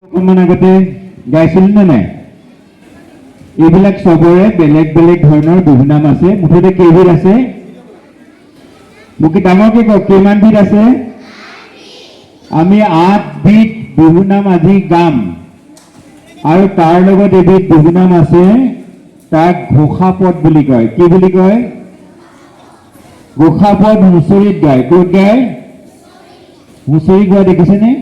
অকণমান আগতে গাইছিল নে নাই? এইবিলাক চবৰে বেলেগ বেলেগ ধৰণৰ বিহু নাম আছে। মুঠতে কেইবিধ আছে? মোক ডাঙৰকে কওক, কিমান বিধ আছে? আমি 8 বিধ বিহু নাম আজি গাম। আৰু তাৰ লগত এবিধ বিহু নাম আছে, তাক ঘোষাপদ বুলি কয়। কি বুলি কয়? ঘোষাপদ হুঁচৰিত গায়। ক'ত গায়? হুঁচৰি গোৱা দেখিছেনে?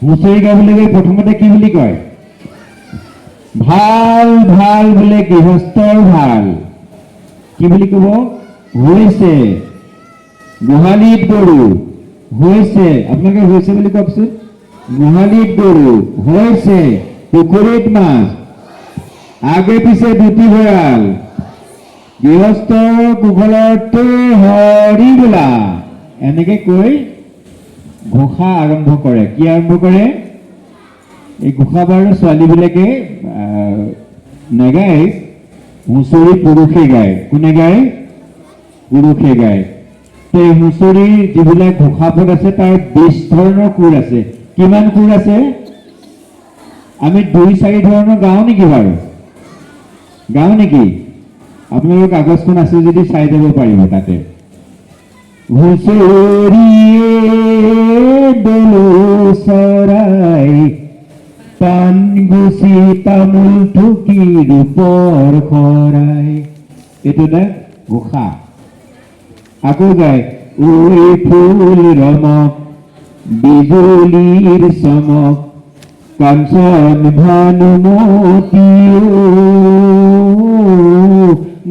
হুঁচৰি গাবলৈ প্ৰথমতে কি বুলি কয়? ভাল ভাল বোলে গৃহস্থৰ ভাল। কি বুলি ক'ব? হৈছে গোহালিত গৰু হৈছে। আপোনালোকে হৈছে বুলি কওকচোন। গোহালিত গৰু হৈছে, পুখুৰীত মাছ, আগে পিছে দুটি ভঁৰাল, গৃহস্থৰ কুশলতে হৰি বোলা। এনেকে কৈ ঘোষা আৰম্ভ কৰে। কি আৰম্ভ কৰে? এই ঘোষা বাৰু ছোৱালীবিলাকে নেগায়, হুঁচৰি পুৰুষে গায়। কোনে গায়? পুৰুষে গায়। এই হুঁচৰিৰ যিবিলাক ঘোষাপদ আছে তাৰ 20 ধৰণৰ সুৰ আছে। কিমান সুৰ আছে? আমি 2-4 ধৰণৰ গাওঁ নেকি বাৰু? গাওঁ নেকি? আপোনালোকৰ কাগজখন আছে যদি চাই যাব পাৰিব তাতে। হুঁচৰিয়ে দলো চৰাই, পান গুচি তামোল ঠুকি ৰূপৰ শৰাই। এইটো এটা ঘোষা। আকৌ গায়, ঐ ফুল ৰমক বিজুলীৰ চমক, কাঞ্চন ভানুমতী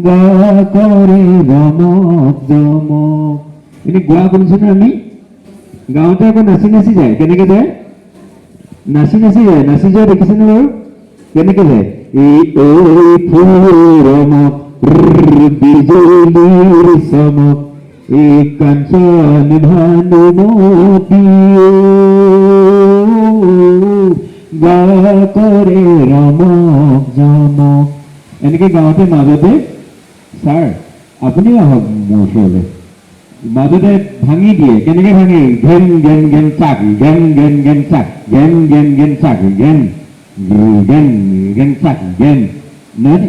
গা কৰে ৰমক জমক। এনে গোৱা শুনিছেনে? আমি গাঁৱতে আকৌ নাচি নাচি যায়। কেনেকে যায়? নাচি নাচি যায়। নাচি যোৱা দেখিছেনে বাৰু? কেনেকে যায়? এই ঐ ফুল ৰমক বিজুলীৰ চমক, এই কাঞ্চন ভানুমতী গা কৰে ৰমক জমক। এনেকে গাঁৱতে মাজতে, ছাৰ আপুনি আহক মোৰ ওচৰলৈ, মাজতে ভাঙি দিয়ে। কেনেকে ভাঙে? ঘেন ঘেন ঘেন চাক, ঘেন ঘেন ঘেন চাক, ঘেন ঘেন ঘেন চাক, ঘেন ঘেন ঘেন চাক, ঘেন।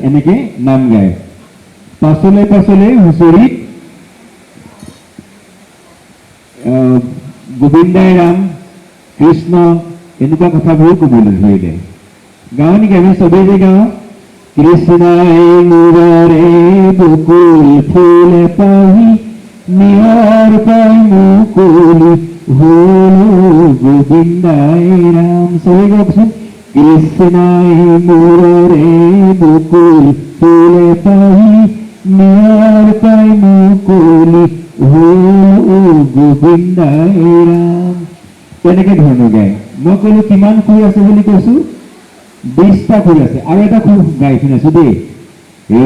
এনেকে নাম গায়। পাছলে পাছলে হুঁচৰিত গোবিন্দাই ৰাম, কৃষ্ণ, এনেকুৱা কথাবোৰ ক'বলৈ ধৰিলে। গাওঁ নেকি? আমি চবেই যে গাওঁ, কৃষ্ণাই মূৰৰে বকুল ফুল পাহি, নিয়ৰ পাই মুকলি হল গোবিন্দাই ৰাম। চবেই কওকচোন, কৃষ্ণাই মূৰৰে বকুল ফুল পাহি, নিয়ৰ পাই মুকলি হল গোবিন্দাই ৰাম। তেনেকে ধৰণৰ গায়। মই ক'লো কিমান সুৰ আছে বুলি কৈছো? 20টা সুৰ আছে। আৰু এটা সুৰ গাই শুনাইছো দেই।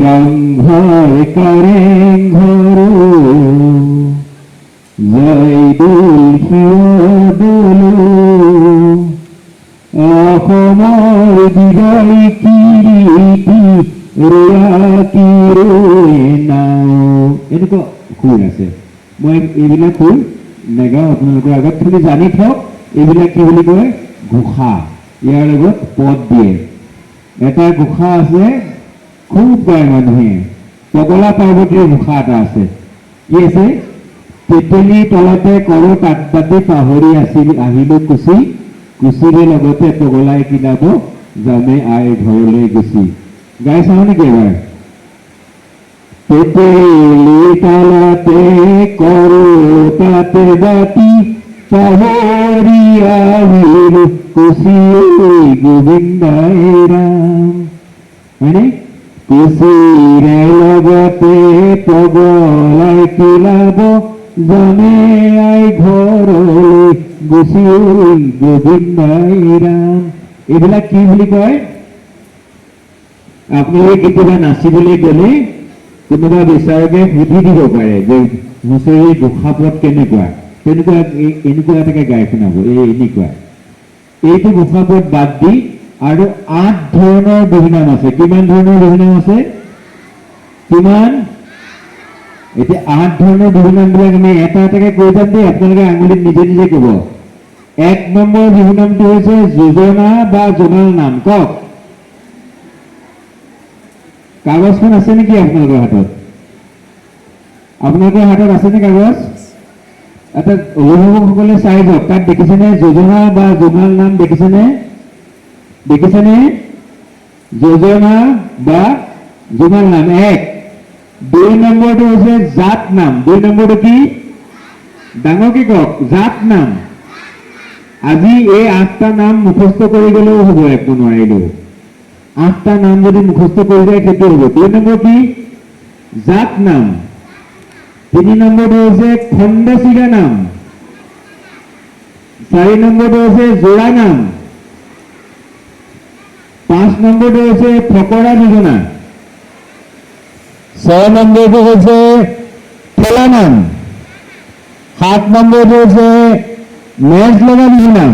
ৰংঘৰ কাৰেংঘৰ জয়দৌল শিৱদৌল, অসমৰ বিজয় কিৰীটি ৰয়া কি ৰৈ নাও। এনেকুৱা সুৰ আছে। মই এইবিলাক সুৰ নেগাওঁ আপোনালোকৰ আগত, খালি জানি থওক এইবিলাক কি বুলি কয়? ঘোষা। ইয়াৰ লগত পদ দিয়ে। এটা ঘোষা আছে খুব গায় মানুহে, পগলা পাৰ্বতীৰ ঘোষা এটা আছে। কি আছে? তেতেলী তলতে কৰো তাঁত বাতি, পাহৰি আহিলো কুচি, কুচিৰে লগতে পগলাই কিনাব, যামে আই ঘৰলৈ গুচি। গাই চাওঁ নেকি এবাৰ? তেতেলী তলতে কৰো তাঁত বাতি, পাহৰি আহিলো কুচি গোবিন্দাই ৰাম। হয়নে? কুচিৰে লগতে পগলাই কিলাব, যামে আই ঘৰলৈ গুচি গোবিন্দাই ৰাম। এইবিলাক কি বুলি কয়? আপোনালোকে কেতিয়াবা নাচিবলৈ গ'লে কোনোবা বিচাৰকে সুধি দিব পাৰে যে হুঁচৰিৰ ঘোষাপদ কেনেকুৱা। তেনেকুৱা এনেকুৱা এটাকে গাই শুনাব, এনেকুৱা। এইটো ঘোষাপদ বাদ দি আৰু 8 ধৰণৰ বিহু নাম আছে। কিমান ধৰণৰ বিহু নাম আছে? কিমান? এতিয়া 8 ধৰণৰ বিহু নামবিলাক আমি এটা এটাকে কৈ যাম দেই। আপোনালোকে আঙুলিত নিজে নিজে ক'ব। এক নম্বৰ বিহু নামটো হৈছে যোজনা বা জোনাল নাম। কওক, কাগজখন আছে নেকি আপোনালোকৰ হাতত? আপোনালোকৰ হাতত আছেনে কাগজ? এটা অভিভাৱকসকলে চাই যাওক, তাত দেখিছেনে যোজনা বা জোনাল নাম দেখিছেনে? দেখিছেনে? যোজনা বা জোনাল নাম এক। 2 নম্বৰটো হৈছে জাত নাম। 2 নম্বৰটো কি? ডাঙৰকে কওক, জাত নাম। আজি এই 8টা নাম মুখস্থ কৰি গ'লেও হ'ব, একো নোৱাৰিলেও। 8টা নাম যদি মুখস্থ কৰি যায় সেইটো হ'ব। 2 নম্বৰ কি? জাত নাম। 3 নম্বৰটো হৈছে খণ্ডচিগা নাম। 4 নম্বৰটো হৈছে জোৰা নাম। 5 নম্বৰটো হৈছে ফকৰা যোজনা। 6 নম্বৰটো হৈছে ঠেলা নাম। 7 নম্বৰটো হৈছে মেজ লগা বিহু নাম।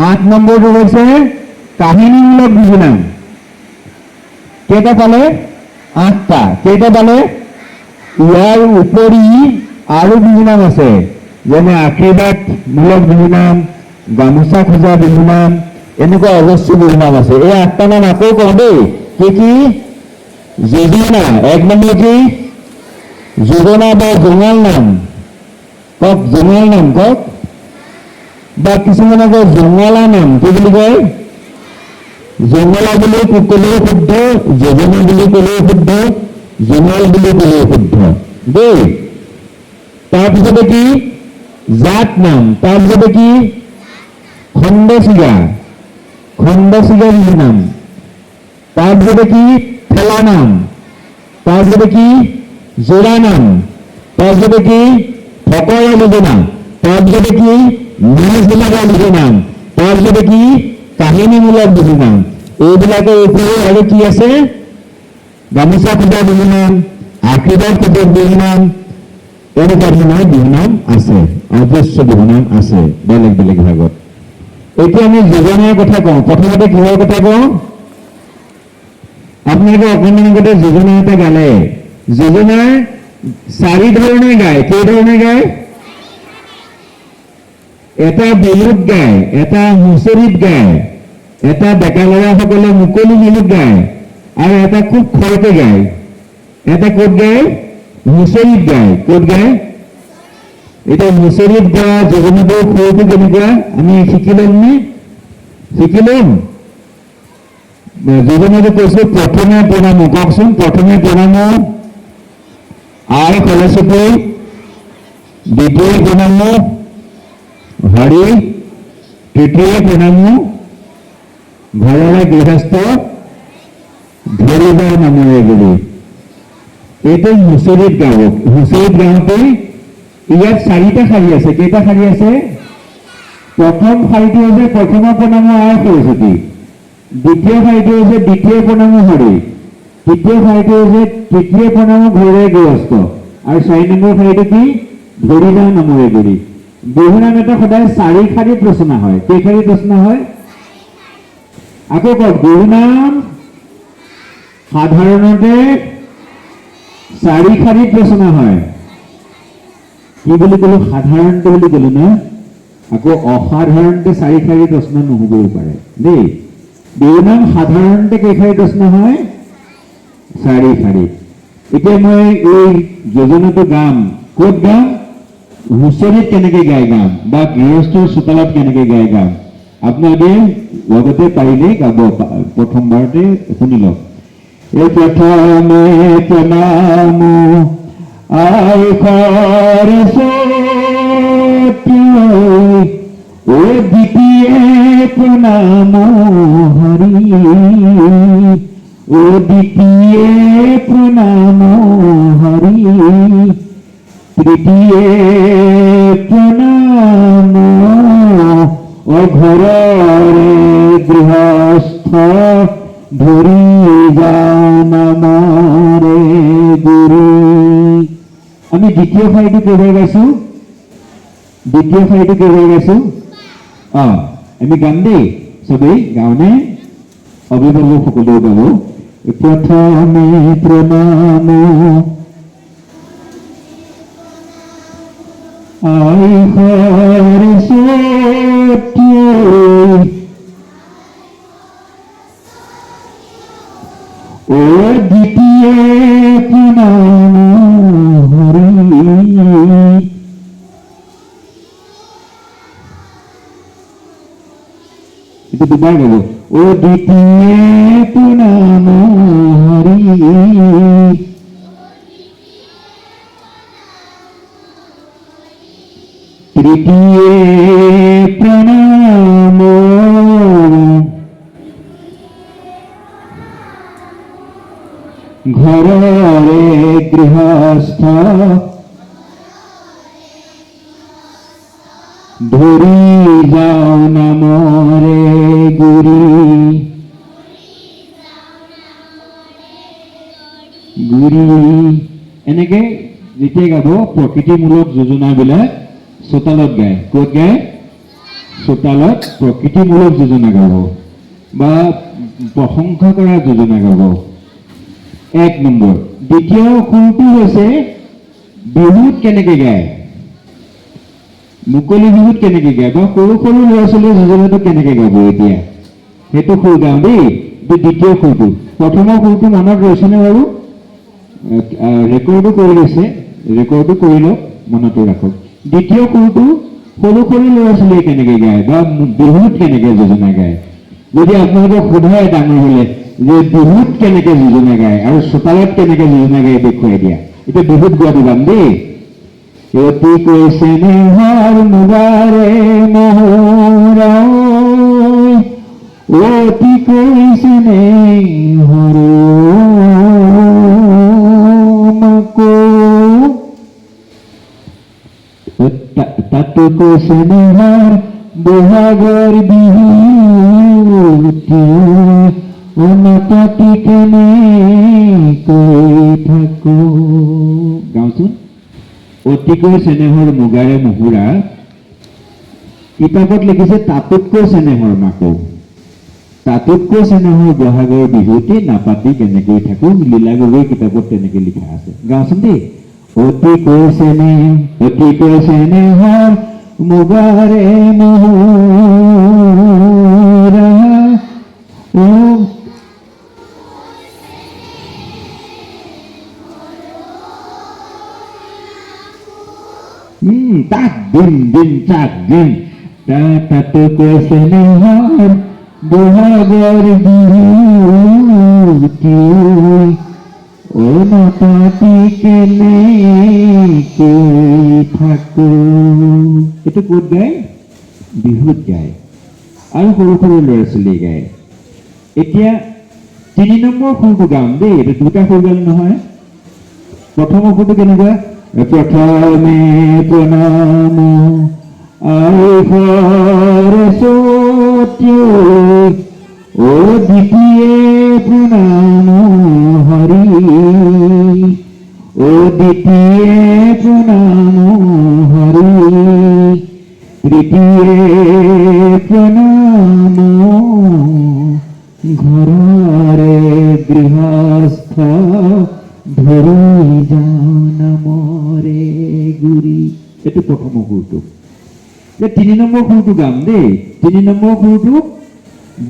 8 নম্বৰটো হৈছে কাহিনীমূলক বিহু নাম। কেইটা পালে? 8টা। কেইটা পালে? ইয়াৰ উপৰি আৰু বিহু নাম আছে, যেনে আশীৰ্বাদমূলক বিহু নাম, গামোচা খোজা বিহু নাম, এনেকুৱা অজস্ৰ বিহু নাম আছে। এই 8টা নাম আকৌ কওঁ দেই। কি কি? যোজনা। 1 নম্বৰ কি? যোজনা বা জোঙাল নাম। কওক, জোঙাল নাম কওক। বা কিছুমানে কয় জোঙালা নাম। কি বুলি কয়? জোঙালা বুলি ক'লেও শুদ্ধ, যোজনা বুলি ক'লেও শুদ্ধ, জোঙাল বুলি ক'লেও শুদ্ধ দেই। তাৰপিছতে কি? জাত নাম। তাৰপিছতে কি? খণ্ডচিগা। খণ্ডচিগা বিহু নাম। তাৰপিছতে কি? ঠেলা নাম। তাৰপিছতে কি? জোৰা নাম। তাৰপিছতে কি? ফকৰা যোজনা। তাৰপিছতে কি? মেজ লগা বিহু নাম। তাৰপিছতে কি? কাহিনীমূলক বিহু নাম। এইবিলাকৰ উপৰিও আৰু কি আছে? গামোচা খোজা বিহু নাম, আশীৰ্বাদ খোজা বিহু নাম, এনেকুৱা ধৰণৰ বিহু নাম আছে। অজস্ৰ বিহু নাম আছে বেলেগ বেলেগ ভাগত। এতিয়া আমি যোজনাৰ কথা কওঁ। প্ৰথমতে কিহৰ কথা কওঁ? আপোনালোকে অকণমান আগতে যোজনা এটা গালে। যোজনাৰ 4 ধৰণে গায়। কেইধৰণে গায়? এটা বিহুত গায়, এটা হুঁচৰিত গায়, এটা ডেকা ল'ৰাসকলে মুকলি বিহুত গায়, আৰু এটা খুব খৰকে গায়। এটা ক'ত গায়? হুঁচৰিত গায়। ক'ত গায়? এতিয়া হুঁচৰিত গোৱা যোজনাটোৰ সুৰটো কেনেকুৱা আমি শিকি ল'মনে? শিকি ল'ম। যোজনাটো কৈছো, প্ৰথমে প্ৰণামো। কওকচোন, প্ৰথমে প্ৰণামো আই সৰস্বতী, দ্বিতীয় প্ৰণামো হৰি, তৃতীয় প্ৰণামো ঘৰৰে গৃহস্থ, ধৰিবা নামৰে গুৰি। এইটো হুঁচৰিত গাব। হুঁচৰিত গাওঁতে ইয়াত 4টা শাৰী আছে। কেইটা শাৰী আছে? প্ৰথম শাৰীটো হৈছে প্ৰথম প্ৰণামো আই সৰস্বতী, দ্বিতীয় শাৰীটো হৈছে দ্বিতীয় প্ৰণামো হৰি, তৃতীয় শাৰীটো হৈছে তৃতীয় প্ৰণামো ঘৰৰে গৃহস্থ, আৰু 4 নম্বৰ শাৰীটো কি? ধৰিবা নামৰে গুৰি। বিহু নাম এটা সদায় 4 শাৰীত ৰচনা হয়। কেই শাৰীত ৰচনা হয়? আকৌ কওক, বিহু নাম সাধাৰণতে 4 শাৰীত ৰচনা হয়। কি বুলি ক'লো? সাধাৰণতে বুলি ক'লো না। আকৌ অসাধাৰণতে 4 শাৰীত ৰচনা নহ'বও পাৰে দেই। বিহু নাম সাধাৰণতে কেই শাৰীত ৰচনা হয়? 4 শাৰীত। এতিয়া মই এই যোজনাটো গাম। ক'ত গাম? হুঁচৰিত কেনেকে গাই গাম, বা গৃহস্থৰ চোতালত কেনেকে গাই গাম। আপোনালোকে লগতে পাৰিলে গাব। প্ৰথমবাৰতে শুনি লওক। এই প্ৰথমে প্ৰণামো আই সৰস্বতী, ও দ্বিতীয় প্ৰণামো হৰি, ও দ্বিতীয় প্ৰণামো হৰি, তৃতীয় প্ৰণামো ঘৰৰে গৃহস্থ, ধৰিবা নামৰে গুৰি। আমি দ্বিতীয় শাৰীটো কেইবাৰ গাইছো? দ্বিতীয় শাৰীটো কেইবাৰ গাইছো? আমি গাম দেই। চবেই গাওঁনে? অভিভাৱক সকলেও গাব। প্ৰথমে প্ৰণামো আই সৰস্বতী ও দ্বিতীয় প্ৰণাম Hari itu dubar gab o ditiye pranam hari tritiye pranam ঘৰৰে গৃহস্থ ধৰি যাওঁ নামৰে গুৰি এনেকে যেতিয়া গাব প্ৰকৃতিমূলক যোজনাবিলাক চোতালত গায় ক'ত গায় চোতালত প্ৰকৃতিমূলক যোজনা গাব বা প্ৰশংসা কৰা যোজনা গাব এক নম্বৰ দ্বিতীয় সুৰটো হৈছে বিহুত কেনেকে গায় মুকলি বিহুত কেনেকে গায় বা সৰু সৰু ল'ৰা ছোৱালীয়ে যোজনাটো কেনেকে গাব এতিয়া সেইটো সুৰ গাওঁ দেই দ্বিতীয় সুৰটো প্ৰথমৰ সুৰটো মনত ৰৈছেনে বাৰু ৰেকৰ্ডো কৰি লৈছে ৰেকৰ্ডো কৰি লওক মনতো ৰাখক দ্বিতীয় সুৰটো সৰু সৰু ল'ৰা ছোৱালীয়ে কেনেকে গায় বা বিহুত কেনেকে যোজনা গায় যদি আপোনালোকক সোধায় ডাঙৰ হ'লে যে বিহুত কেনেকে যোজনা গায় আৰু চোতালত কেনেকে যোজনা গায় দেখুৱাই দিয়া এতিয়া বিহুত গোৱাটো গাম দেই অতি কৈছে নেহৰ মুগাৰে মোহৰা অতি কৈছে নেহৰ মাকো তাতো কৈছে নেহৰ বহাগৰ বিহুতি অনাপাতি কেনে কৈ থাকো গাওঁচোন অতিকৈ চেনেহৰ মুগাৰে মুহুৰা কিতাপত লিখিছে তাতোতকৈ চেনেহৰ মাকো তাতোতকৈ চেনেহৰ বহাগৰ বিহুতি নাপাতি কেনেকৈ থাকো লীলা গগৈ কিতাপত তেনেকে লিখা আছে গাওঁচোন দেই অতিকৈ চেনেহৰ মুগাৰে মুহুৰা tak din tak din tato কৈছে নেহৰ বহাগৰ বিহুতি অনাপাতি কেনে কৈ থাকো এইটো ক'ত গায় বিহুত গায় আৰু সৰু সৰু ল'ৰা ছোৱালীয়ে গায় এতিয়া 3 নম্বৰ সুৰটো গাম দেই এইটো দুটা সুৰ গাম নহয় প্ৰথমৰ সুৰটো কেনেকুৱা প্ৰথমে প্ৰণাম আই সৰস্বতী ও দ্বিতীয় প্ৰণাম হৰি ও দ্বিতীয় প্ৰণাম হৰি তৃতীয় প্ৰণাম ঘৰৰে গৃহস্থ ধৰি যাওঁ নামৰে গুৰি এইটো প্ৰথম সুৰটো 3 নম্বৰ সুৰটো গাম দেই 3 নম্বৰ সুৰটো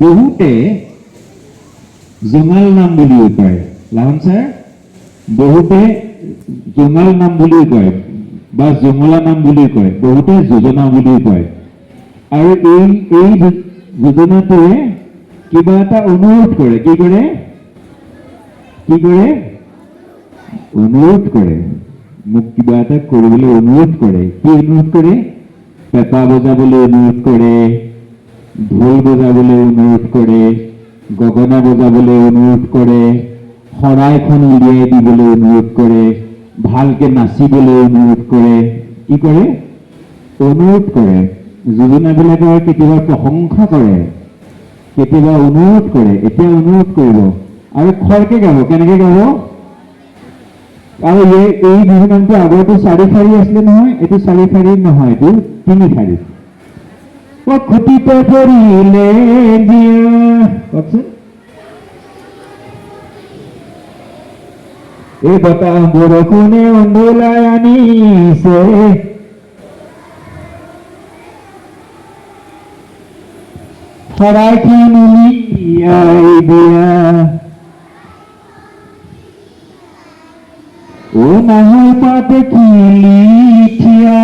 বহুতে জঙাল নাম বুলিও কয় লাহন ছাৰ বহুতে জঙাল নাম বুলিও কয় বা জঙলা নাম বুলিও কয় বহুতে যোজনা বুলিও কয় আৰু এই যোজনাটোৱে কিবা এটা অনুৰোধ কৰে কি কৰে অনুৰোধ কৰে মোক কিবা এটা কৰিবলৈ অনুৰোধ কৰে কি অনুৰোধ কৰে পেঁপা বজাবলৈ অনুৰোধ কৰে ঢোল বজাবলৈ অনুৰোধ কৰে গগনা বজাবলৈ অনুৰোধ কৰে শৰাইখন উলিয়াই দিবলৈ অনুৰোধ কৰে ভালকে নাচিবলৈ অনুৰোধ কৰে কি কৰে অনুৰোধ কৰে যোজনাবিলাকৰ কেতিয়াবা প্ৰশংসা কৰে কেতিয়াবা অনুৰোধ কৰে এতিয়া অনুৰোধ কৰিব আৰু খৰকে গাব কেনেকে গাব আৰু এই বিহুনামটো আগৰটো 4 শাৰী আছিলে নহয় এইটো 4 শাৰী নহয় এইটো 3 শাৰী খুটিতে পৰিলে দিয়া কওকচোন এই বতাহ বৰষুণে উন্দোলাই আনিছে শৰাইখন উলিয়াই দিয়া ও নাহৰ পাতে কিলি থিয়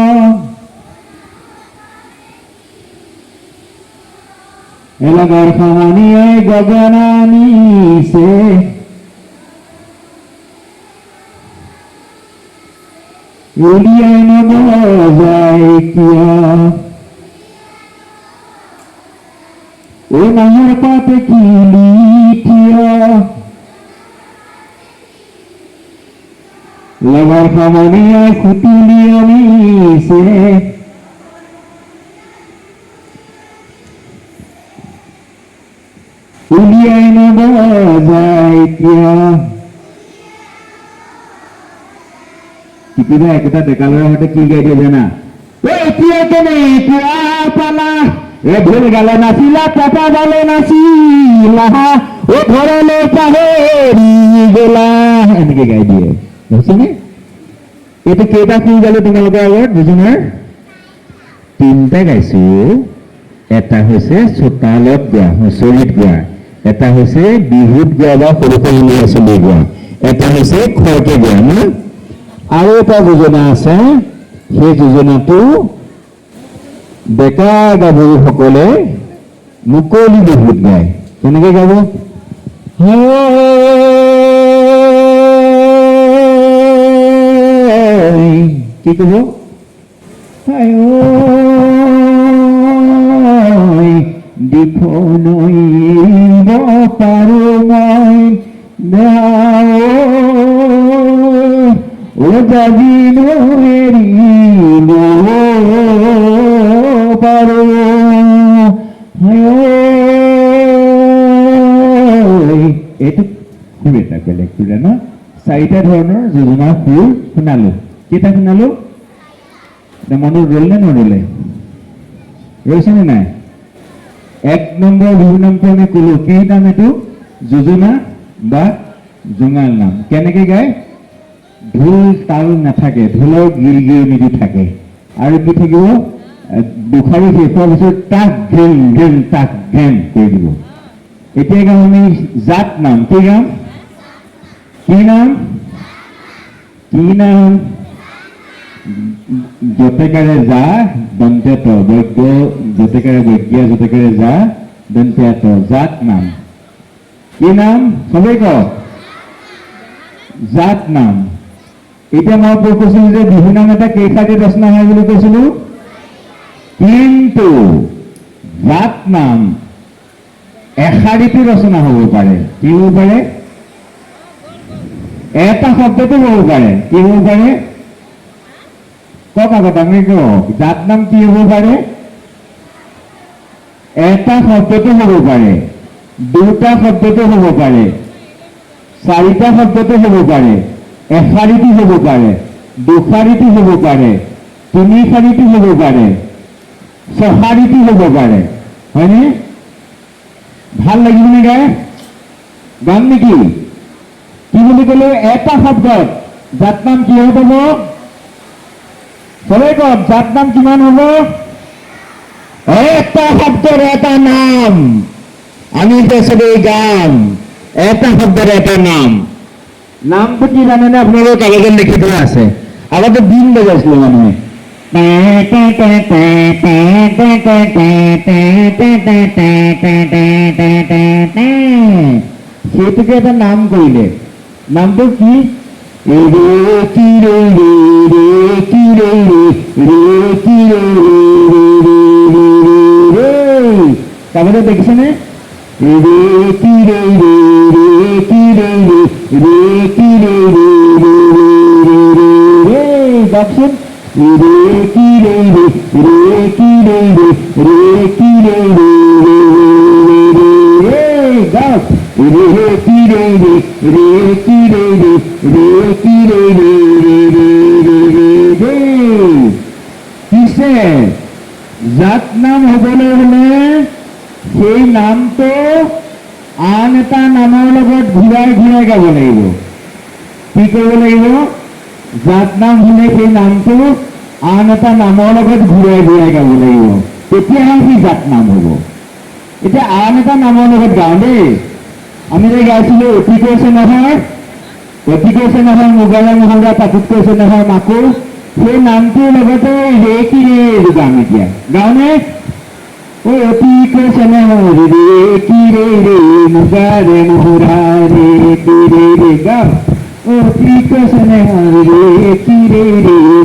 এলাকার খানিয়ায় গগনা নিছে উলিয়াই নবজায় কিয় ও নাহর পাতে কিলি থিয় লাগার খানিয়ায় খুতুলি আনিছে উলিয়াই নবজায় কিয় কেতিয়াবা একটা ডেকা ল'ৰা হতে কি গাই দিয়ে জানা এতিয়া কেনে এতিয়া পালা ঢোল গালে নাচিলা পেপা গালে নাচিলা ও ঘৰলৈ পাহৰি গলা এনেকে গাই দিয়ে বুজিছেনে এইটো কেইটা ফুল গালো তোমালোকৰ আগত দুজনৰ তিনিটা গাইছো এটা হৈছে চোতালত গোৱা হুঁচৰিত গোৱা এটা হৈছে বিহুত গোৱা বা সৰু সৰু ল'ৰা ছোৱালী গোৱা এটা হৈছে খৰকে গোৱা ন আৰু এটা যোজনা আছে সেই যোজনাটো ডেকা গাভৰুসকলে মুকলি বিহুত গায় কেনেকে গাব কি কব দিখনৈব পাৰো মই ও যাবিন এৰিব পাৰো এইটো খুব এটা বেলেগ সুৰা ন চাৰিটা ধৰণৰ যোজনাৰ সুৰ শুনালো কেইটা শুনালো মনত ৰল নে নৰলে ৰৈছেনে নাই এক নম্বৰ বিহু নামটো আমি কলো কি নাম এইটো যোজনা বা জোঙাল নাম কেনেকে গায় ঢোল তাল নাথাকে ঢোলৰ গিৰগিৰণি থাকে আৰু কি থাকিব দুখাৰী শেষৰ পিছত তাক ঘেম ঘেম তাক ঘেম কৰি দিব এতিয়া গাম আমি জাত নাম কি গাম কি নাম যতেকাৰে যা দন্তে ত বৈজ্ঞ যতেকাৰে বৈজ্ঞা যতেকাৰে যা দন্তে ত জাত নাম কি নাম সবেই ক জাত নাম এতিয়া মই কৈছিলো যে বিহু নাম এটা কেইশাৰীত ৰচনা হয় বুলি কৈছিলো কিন্তু জাত নাম এশাৰীতো ৰচনা হ'ব পাৰে কি হ'ব পাৰে এটা শব্দটো হ'ব পাৰে কি হ'ব পাৰে কক আগত আমি কওক জাত নাম কি হ'ব পাৰে এটা শব্দটো হ'ব পাৰে দুটা শব্দটো হ'ব পাৰে চাৰিটা শব্দটো হ'ব পাৰে এশাৰীটো হ'ব পাৰে দুশাৰীটো হ'ব পাৰে তিনি শাৰীটো হ'ব পাৰে ছশাৰীটো হ'ব পাৰে হয়নে ভাল লাগিবনে গাই গাম নেকি কি বুলি ক'লো এটা শব্দত জাত নাম কি হ'ব সবেই কওক জাত নাম কিমান হ'ব এটা শব্দৰ এটা নাম আমি সবেই গাম এটা শব্দৰ এটা নাম নামটো কি জানেনে আপোনালোকৰ কাগজত লিখি থোৱা আছে আগতে দিন বজাইছিলে মানুহে সেইটোকে এটা নাম কৰিলে নামটো কি কাগজত দেখিছেনে গাওকচোন গাওক পিছে জাত নাম হবলৈ হলে সেই নামটো আন এটা নামৰ লগত ঘূৰাই ঘূৰাই গাব লাগিব কি কৰিব লাগিব জাত নাম হলে সেই নামটো আন এটা নামৰ লগত ঘূৰাই ঘূৰাই গাব লাগিব তেতিয়াহে সি জাত নাম হ'ব এতিয়া আন এটা নামৰ লগত গাওঁ দেই। আমি যে গাইছিলোঁ অতি কৈছে নহয়, অতি কৈছে নহয় মুগাৰে মহুৰা পাতিত কৈছে নহয় মাকো, সেই নামটোৰ লগতে ৰে কি ৰে গাম এতিয়া। গাওঁনে? অতি কৈছে নহয় ৰে কি ৰে মুগাৰে মহুৰা ৰে কি ৰে গাওঁ। অতি কৈছে নহয় ৰে কি ৰে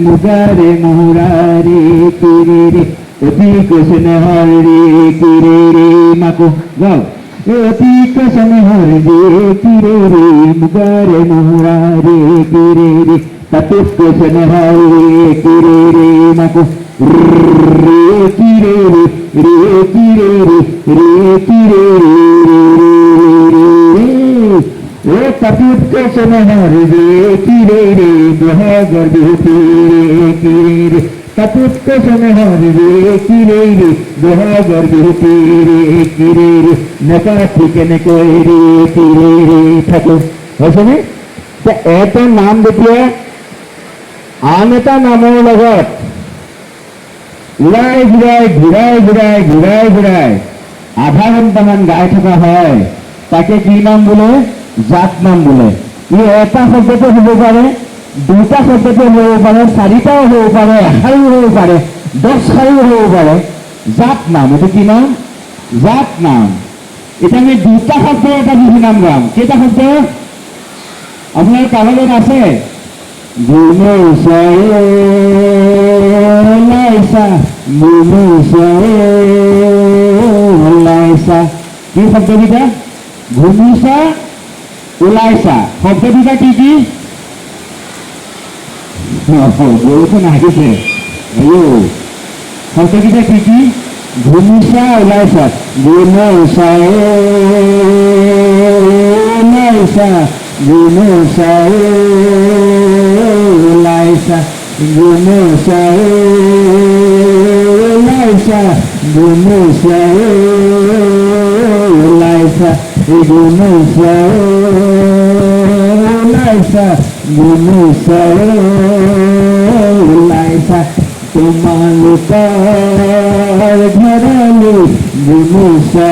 মুগাৰে মহুৰা ৰে কি ৰে অতি কৈছে নহয় ৰে কি ৰে মাকো গাওঁ। অতি কৈছে নহয় ৰে কি ৰে মুগাৰে মহুৰা ৰে কি ৰে তাতোত কৈছে নহয় ৰে কি ৰে মাকো ৰে কি ৰে কি ৰে কি ৰে তাতোত কৈছে নহয় ৰে কি ৰে বহাগৰ বিহুতি ৰে কি ৰে তাতোত কৈছে নহয় ৰে কি ৰে বহাগৰ বিহুতি ৰে কি ৰে নেপাঠি কেনেকৈ ৰে কি ৰে থাকো। হৈছেনে? এটা নাম যেতিয়া আন এটা নামৰ লগত উৰাই ঘূৰাই আধা ঘণ্টামান গাই থকা হয়, তাকে কি নাম বোলে? জাত নাম বোলে। ই এটা শব্দতে হ'ব পাৰে, দুটা শব্দতে হ'ব পাৰে, চাৰিটাও হ'ব পাৰে, এশাৰীও হ'ব পাৰে, 10 শাৰীও হ'ব পাৰে। জাত নাম, এইটো কি নাম? জাত নাম। এতিয়া আমি দুটা শব্দ এটা বিহু নাম গাম। কেইটা শব্দ আপোনাৰ কাগজত আছে? কি শব্দকেইটা? ঘুমুচা ওলাইছা। শব্দকেইটা কি কি? বৰষুণ আহিছে। শব্দকেইটা কি কি? ঘুমুচা ওলাইছা, ঘুমুচা ওলাইছা, ঘুমুচা ওলাইছা, ঘুমুচা ওলাইছা, ঘুমুচা ওলাইছা, ঘুমুচা ওলাইছা, ঘুমুচা ওলাইছা, তোমালোকৰ ঘৰলৈ ঘুমুচা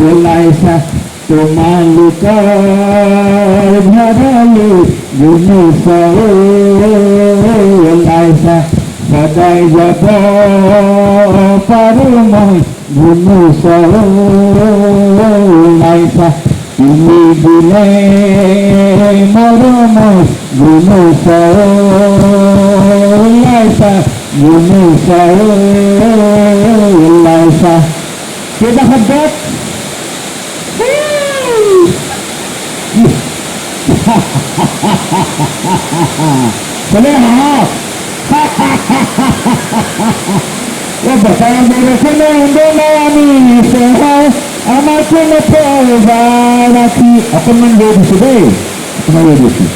ওলাইছা, তোমালোকৰ ঘৰলৈ ঘুমুচা ওলাইছা, সদায় যাব পাৰোঁ মই ঘুমুচা ওলাইছা, তুমি দিলে মৰমৰ ঘুমুচা ওলাইছা, ঘুমুচা ওলাইছা। কেইটা শব্দত? চলে হাঁহ বছৰ বৰষুণে উন্দলাই আমি চেহাই আমাকে নথবা ৰাখি। অকণমান ৰৈ দিছোঁ দেই, অকণমান ৰৈ দিছোঁ।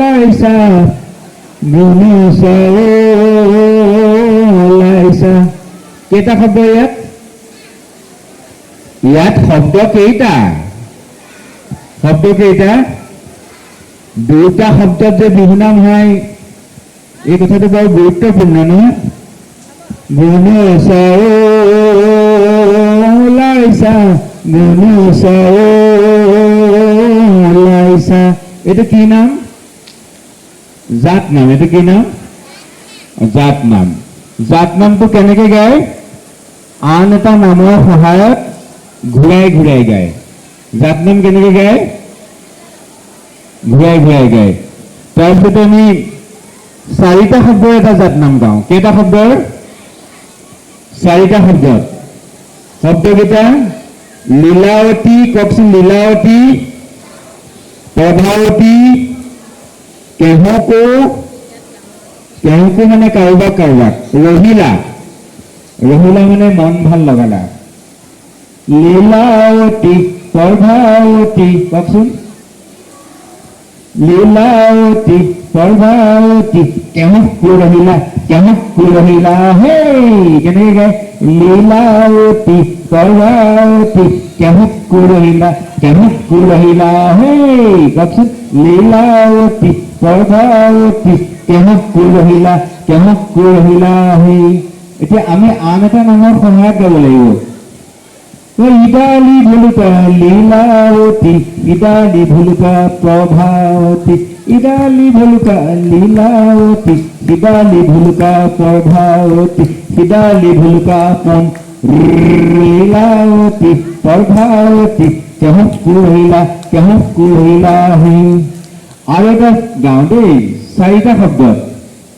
লাইছা গুণিছা লাইছা কেইটা শব্দ ইয়াত ইয়াত শব্দ কেইটা দুটা শব্দত যে বিহুনাম হয় এই কথাটো বৰ গুৰুত্বপূৰ্ণ নহয় গুণিছা লাইছা গুণিছা লাইছা এইটো কি নাম জাত নাম এইটো কি নাম জাত নামটো কেনেকে গায় আন এটা নামৰ সহায়ত ঘূৰাই ঘূৰাই গায় জাত নাম কেনেকে গায় ঘূৰাই ঘূৰাই গায় তাৰপিছত আমি চাৰিটা শব্দৰ এটা জাত নাম গাওঁ কেইটা শব্দৰ চাৰিটা শব্দত শব্দকেইটা লীলাৱতী কওকচোন লীলাৱতী প্ৰভাৱতী কেহকো মানে কাৰোবাক ৰহিলা মানে মন ভাল লগালা লীলাৱতী প্ৰভাৱতী কওকচোন লীলাৱতী প্ৰভাৱতী কেহকো ৰহিলা হেই কেনেকে গায় লীলাৱতী প্ৰভাৱতী কেহকো ৰহিলা হেই কওকচোন লীলাৱতী প্ৰভাৱতী কেহকো ৰহিলা হেই এতিয়া আমি আন এটা নামৰ সহায়ত গাব লাগিব ইডালি ভুলুকা লীলাৱতী ইডালি ভুলুকা প্ৰভাৱতী ইডালি ভুলুকা লীলাৱতী ইডালি ভুলুকা প্ৰভাৱতী ইডালি ভুলুকা পম লীলাৱতী প্ৰভাৱতী কেহকো ৰহিলা হেই আৰু এটা গাওঁ দেই চাৰিটা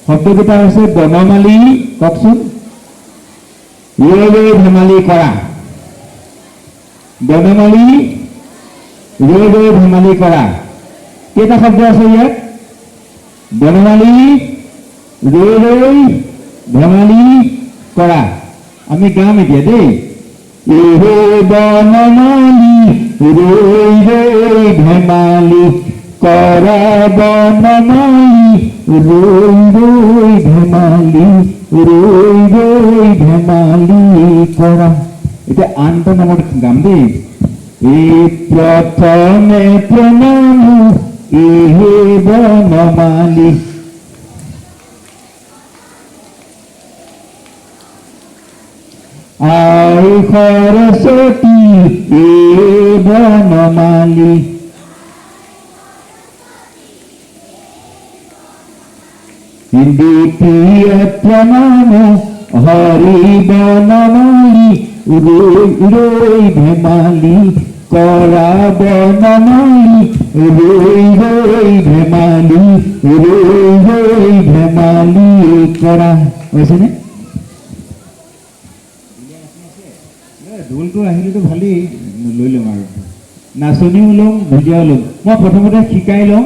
শব্দকেইটা হৈছে বনমালী কওকচোন ৰৈ ধেমালি কৰা বনমালী ৰৈ ধেমালি কৰা কেইটা শব্দ আছে ইয়াত বনমালী ৰৈ ধেমালি কৰা আমি গাম এতিয়া দেই এহে বনমালী ৰৈ ধেমালি কৰা বনমালী ৰৈ ধেমালি কৰা এতিয়া আন এটা নামত গাম দেই এই প্ৰথমে প্ৰণাম এহে বনমালী আই সৰস্বতী এই বনমালী দ্বিতীয় প্ৰণাম হৰি বনমালী ৰৈ ধেমালি কৰা বনমালী ৰৈ ধেমালি কৰা হৈছেনে ঢোলটো আহিলেতো ভালেই লৈ ল'ম আৰু নাচনীও ল'ম ঢুলীয়াও ল'ম মই প্ৰথমতে শিকাই ল'ম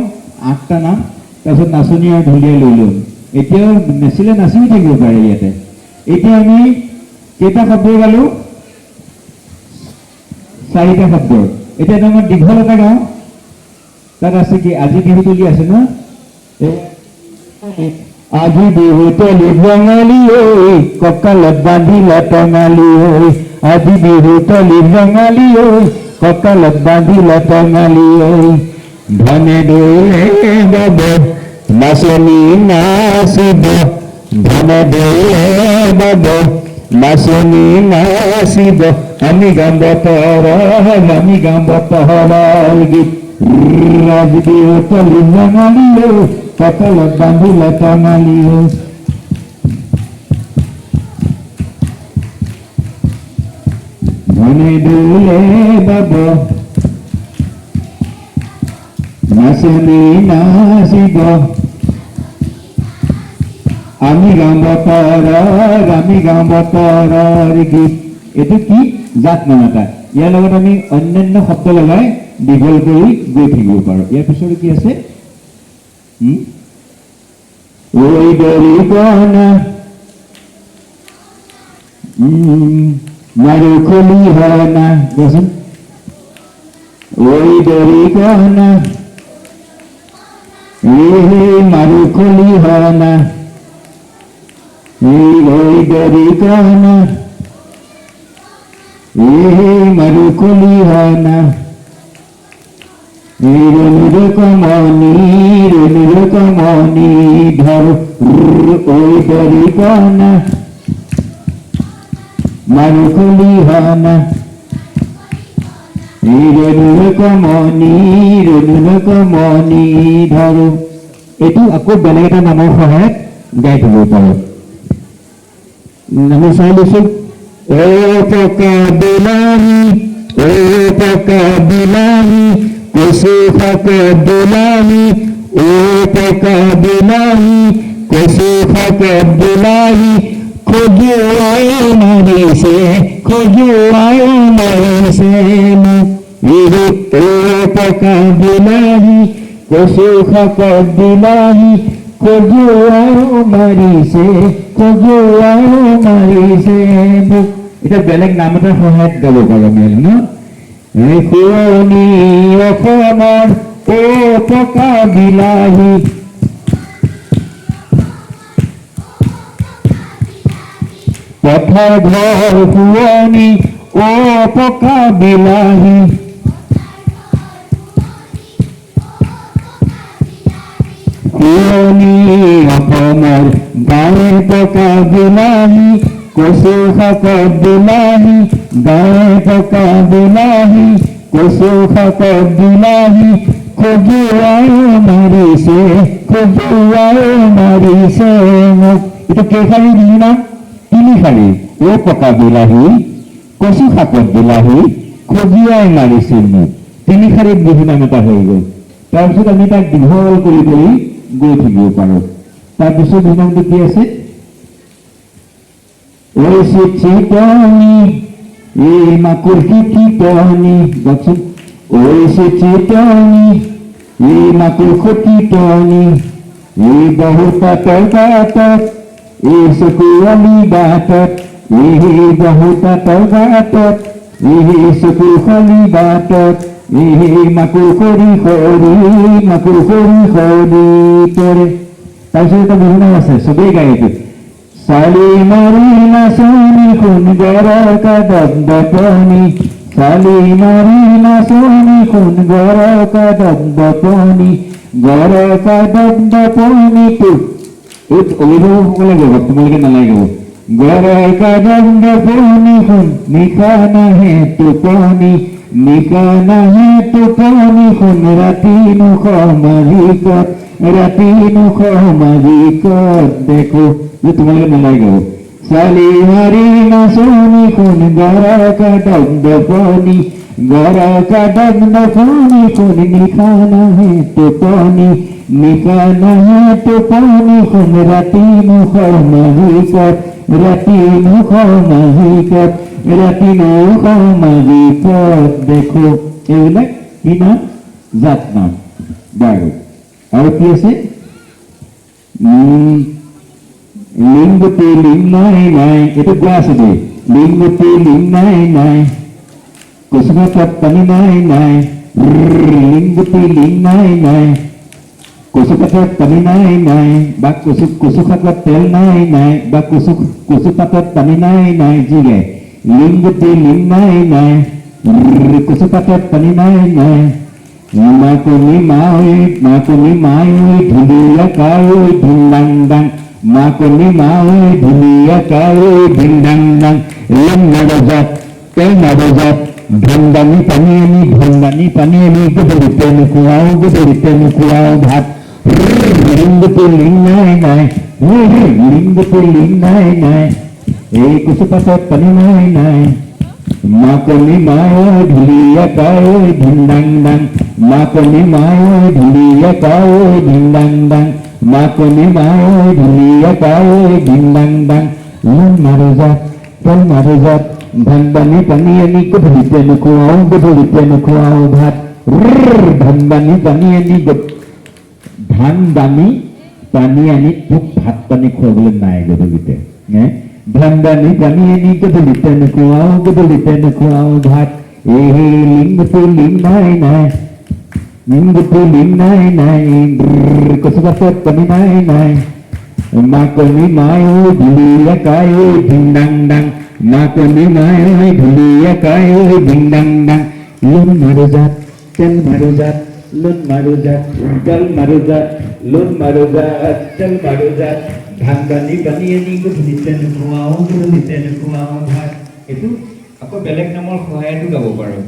8টা নাম তাৰপিছত নাচনী আৰু ঢুলীয়া লৈ ল'ম এতিয়াও নাচিলে নাচিও থাকিব পাৰে ইয়াতে এতিয়া আমি কেইটা শব্দ গালো 4টা শব্দ এতিয়া আমাৰ দীঘল এটা গাওঁ তাত আছে কি আজি বিহুতলি আছে ন আজি বিহুতলি ৰঙালী ঐ কঁকালত বান্ধিলা টঙালী ঐ আজি বিহুতলি ৰঙালী ঐ কঁকালত বান্ধিলা টঙালী ঐ ধনে দৈলে বাব নাচনী নাচিব ধনে দৈলে বাব নাচনী নাচিব আমি গাম বতৰৰ গীত আজি বিহুতলি ৰঙালী ঐ কঁকালত বান্ধিলা টঙালী ঐ ধনে দৈলে বাব নাচনী নাচিব আমি গাম বতৰৰ গীত এইটো কি জাত নাম এটা ইয়াৰ লগত আমি অন্যান্য শব্দ লগাই দীঘল কৰি গৈ থাকিব পাৰোঁ ইয়াৰ পিছত কি আছে ঐ দৰিকণা মাৰু খলিহনা কোৱাচোন ঐ দৰিকণা মাৰু খলিহনা দৰিকনা মাৰু খলিহনা ৰেণুৰকমণি ধৰ ওই দৰিকনা মাৰু খলিহনা ৰেণুৰকমণি ধৰ। এইটো আকৌ বেলেগ এটা নামৰ সহায়ত গাই থব পাৰো। আমি চাই লৈছো ও পকা বিলাহী কচু শাক বিলাহী ও পকা বিলাহী কচু শাক বিলাহী খজুৱাই মাৰিছে মোক ও পকা বিলাহী কচু শাক বিলাহী খজুৱাই মাৰিছে মোক। এটা বেলেগ নাম এটাৰ সহায়ত গাব পাৰো মেল ন। শুৱনি অসমৰ ও পকা বিলাহী পথাৰ ঘৰ শুৱনি ও পকা বিলাহী শুৱনি অসমৰ গাঁৱে পকা বিলাহী কচু শাকত বিলাহী গাঁৱে পকা বিলাহী কচু শাকত বিলাহী খজুৱাই মাৰিছে মোক। এইটো কেইশাৰী দিলি না? 3 শাৰী। ও পকা বিলাহী কচু শাকত বিলাহী খজুৱাই মাৰিছে মোক। 3 শাৰীত বিহু নাম এটা হৈ গ'ল। তাৰপিছত আমি তাক দীঘল কৰি গৈ থাকিব পাৰোঁ। তাৰপিছত বিহু নামটো কি আছে? ওইছে চিতনি মাকুর খিটনি গছন ওইছে চিতনি মাকুর খিটনি বহুত গাতত চকুয়ালি গাতত বহুত গাতত চকুখালি গাতত মাকুর খৰি তোৰে। তাৰপিছত এটা বিহু নাম আছে, চবেই গাই এইটো। সালি মারি নাচনি খুন গড় কদম্বপনি সালি মারি নাচনি খুন গড় কদম্বপনি তু এই অভিভাৱকসকলে গাব, তোমালোকে নালাগে গাব। গড় কদম্বপনি খুন নিশা নাহে টোপনি খুন ৰাতি নুখ মালিকত দেখো। তোমালোকে নালাগে গাব। চালি মাৰি নাচনি খুন গড় কদম্বপনি খুন নিশা নাহে টোপনি খুন ৰাতি নুখ মালিকত দেখো। এইবিলাক কি নাম? জাত নাম। বাৰু আৰু কি আছে? লিংগতি লিং নাই এইটো গোৱা আছে দেই। লিংগতি লিং নাই কচুপাতত পানী নাই লিংগতি লিং নাই কচুপাতত পানী নাই বা কচু শাকত তেল নাই বা কচুপাতত পানী নাই যি গায়। লিংগতি লিং নাই কচুপাতত পানী নাই মাকনি মাই ধুলিয়া কাই ধিংদাং দাং মাকনি মাই ধুলিয়া কাই ধিংদাং দাং লম নবজাত তেল নবজাত ধনদানি পানী আনি গধূলিতে নোখোৱাও ভাত। লিংগতি লিং নাই এই কচুপাতত পানী নাই মাকনি মাই ধুলিয়া কাই ধিংদাং দাং মাকনি মাই ধুলিয়া কাই ধিংদাং দাং ধিংদাং দাং লম নবজাত তেল নবজাত ধনদানি পানী আনি গধূলিতে নোখোৱাও ভাত। ধনদানি পানী আনি তোক ভাত পানী খুৱাবলৈ নাই গধূলিতে। ধনদানি পানী আনি গধূলিতে নোখোৱাও ভাত। এই লিংগতি লিং নাই নিমগুটি লিং নাই নাই কচু পাছত কণী নাই নাই মাকনি মায় ঢুলিয়া কায় ধিং ডাং ডাং মাকনি মায় ঢুলিয়া কায় ধিং ডাং ডাং লুন মারো জাত তেল মারো জাত লুন মারো জাত তেল মারো জাত লুন মারো জাত তেল মারো জাত ধান বানি বানি আনি গধূলিতে নোখোৱাওঁ ভাত এইটো আকৌ বেলেগ নামৰ সহায়তো গাব পাৰোঁ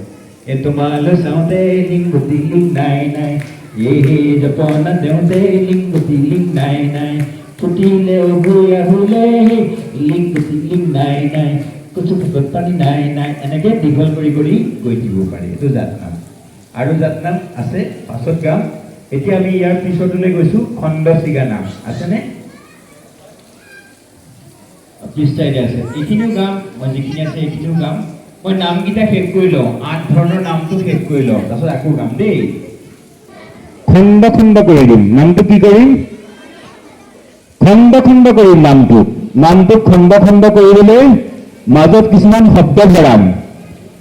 এ তোমালৈ চাওঁতে লিংগুটি লিং নাই নাই হে জপনা দেওঁতে লিংগুটি লিং নাই নাই ফুটিলে অভূয়া হুলে লিংগুটি লিং নাই নাই কচু ফুকত পানী নাই নাই এনেকৈ দীঘল কৰি কৰি গৈ দিব পাৰি এইটো জাত নাম আৰু জাত নাম আছে পাছত গাম এতিয়া আমি ইয়াৰ পিছতলৈ গৈছোঁ খণ্ড চিগা নাম আছেনে পিছচাইডে আছে এইখিনিও গাম মই যিখিনি আছে এইখিনিও গাম মই নামকেইটা শেষ কৰি লওঁ 8 ধৰণৰ নামটো শেষ কৰি লওঁ তাৰপিছত আকৌ গাম দেই খণ্ড খণ্ড কৰি দিম নামটো কি কৰিম খণ্ড খণ্ড কৰিম নামটো খণ্ড খণ্ড কৰিবলৈ মাজত কিছুমান শব্দ ভৰাম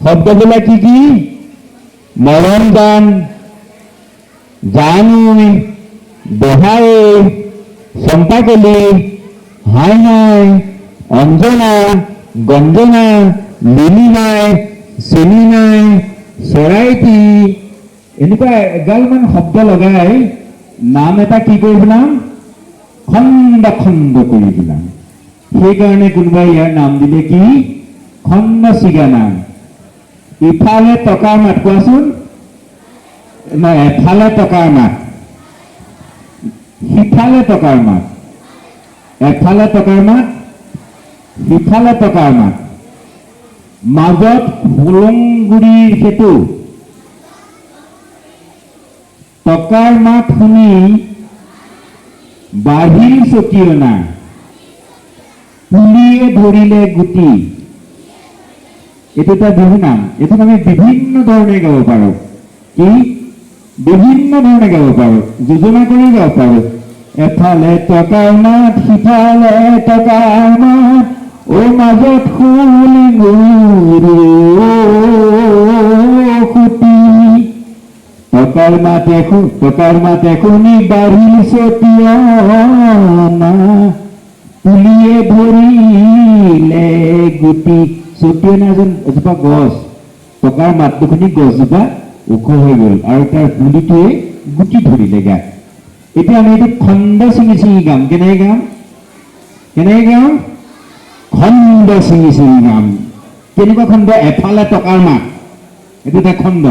শব্দবিলাক কি কি মৰম গান জানুই বহাই চম্পাকলি হাই হাই অঞ্জনা গঞ্জনা লিলি নাই চেনি নাই চৰাইটি এনেকুৱা এগালমান শব্দ লগাই নাম এটা কি কৰি পেলাম খণ্ড খণ্ড কৰি দিলাম সেইকাৰণে কোনোবাই ইয়াৰ নাম দিলে কি খণ্ড চিগা নাম ইফালে টকাৰ মাত কোৱাচোন নাই এফালে টকাৰ মাত সিফালে টকাৰ মাত এফালে টকাৰ মাত সিফালে টকাৰ মাত মাজত হোলংগুৰিৰ সেতু টকাৰ মাত শুনি বাঢ়িল চকিয়না পুলিয়ে ধৰিলে গুটি এইটো এটা বিহু নাম এইটো আমি বিভিন্ন ধৰণে গাব পাৰোঁ কি বিভিন্ন ধৰণে গাব পাৰোঁ যোজনা কৰি গাব পাৰোঁ এফালে টকাৰ মাত সিফালে টকাৰ মাত ও মাজত খুটি টকাৰ মাতে শুনি বাঢ়িল চটিয়না পুলিয়ে ধৰিলে গুটি চটিয়না এজোপা গছ টকাৰ মাতটো শুনি গছজোপা ওখ হৈ গ'ল আৰু তাৰ পুলিটোৱে গুটি ধৰিলে গাত এতিয়া আমি এইটো খণ্ড ছিঙি ছিঙি গাম কেনেকৈ গাম খণ্ড ছিঙি ছিঙি গাম কেনেকুৱা খণ্ড এফালে টকাৰ মাত এইটো এটা খণ্ড